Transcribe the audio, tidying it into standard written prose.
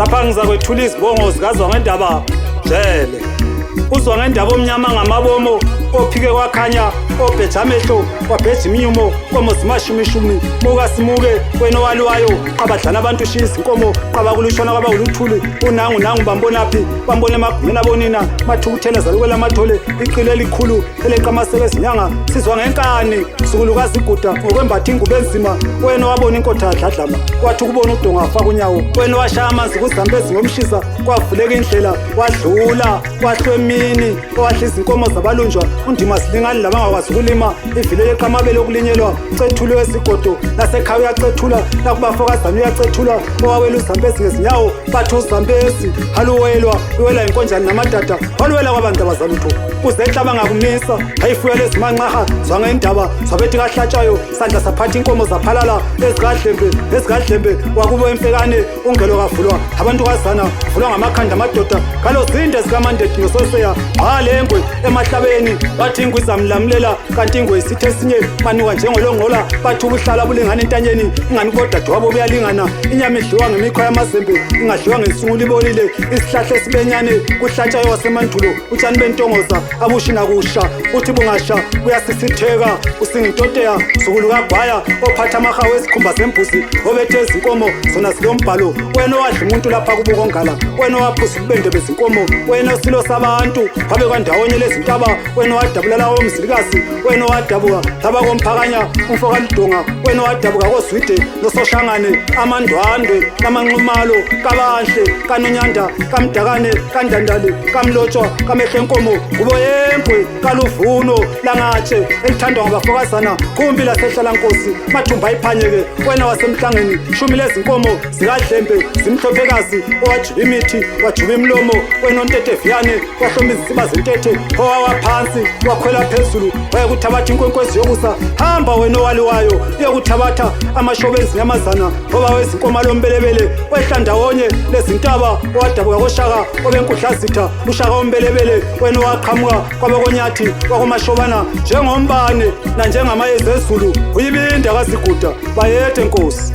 lapha ngizakwethula izibongo zikazwa ngendaba jele. Uzwa ngendaba omnyama ngamabomo ophike kwakhanya obheja amehlo wabheja imnyumo komo zimashumishumi mukasimuke wena owaliwayo qabadlana abantu ushiya izinkomo qabakulutshwana kwabakuluthuli unangu bambonaphi bambone emagumeni abonina mathukuthela zalukwela amathole iqile elikhulu eleqamaseke ezinyanga sizwa ngenkani sukulukazi iguda ngokwembatha ingubo enzima wena wabona inkotha yadladlama wathi ukubona udonga afaka unyawo wena washaya amanzi kuzambezi ngomshisa kwavuleka indlela wadlula wahlwemini owahla izinkomo zabalunjwa undima silingani labangakwazi ukulima ivile leqamabele okulinyelwa cethulo wesigodo nasekhaya uyacethula nakubafokazana uyacethula owawela uzambezi ngezinyawo bathi uzambezi haluwelwa uwela inkonjane namadada waluwela kwabantu abazalutho kuzehla bangakumisa ayifuyela ezimancaha zwangendaba zabethi kahlatshayo sandla saphatha inkomo zaphalala ezikadlembe wakubo emfekane ungelo kavulwa abantu kazana vulwa ngamakhanda amadoda ngalo zinde zikamandeti nososeya halengwe emahlabeni bathi ingwe izamlamulela kanti ingwe isithe esinye manuka njengolongola bathi ubuhlala bulingana entanyeni ingani kodade wabo buyalingana inyama idliwa ngemikhwa yamazembe ingadliwa ngensungulo ibolile isihlahla esibenyane kuhlatshayo wasemandulo utshani bentongoza abushi nakusha uthi bungasha uyasisitheka usingintoteya sukulu kagwaya ophatha amahawu esikhumba zembuzi obethe izinkomo zona zilombhalo wena owadla umuntu lapha kubukongala wena owaphuza ubende bezinkomo wena osilo sabantu wabe kwandawonye lezintaba wena owadabulala omzilikazi wena owadabuka laba komphakanya umfokaludonga wena owadabuka koswide nososhangane amandwandwe kamanxumalo kabahle kanonyanda kamdakane kandandali kamlotshwa kamehlenkomo uboyempwe kaluvuno langatshe elithandwa ngabafokazana kumbi lasehlala nkosi mathumba iphanyeke wena wasemhlangeni shumi lezinkomo zikadlembe zimhlophekazi owajuba imithi wajuba imlomo wena onteteviyane wahloma izisiba zentethe owawaphansi wakhwela phezulu wayekuthabatha inkwenkwezi yokusa hamba wena owaliwayo uyokuthabatha amashobe ezinyamazana ngoba wezinkomo alombelebele wehla ndawonye lezintaba owadabuka koshaka obenkuhlazitha ushaka ombelebele wena owaqhamuka kwabakonyathi kwakomashobana njengombane nanjengamayezi ezulu uyibinda kaziguda bayede nkosi.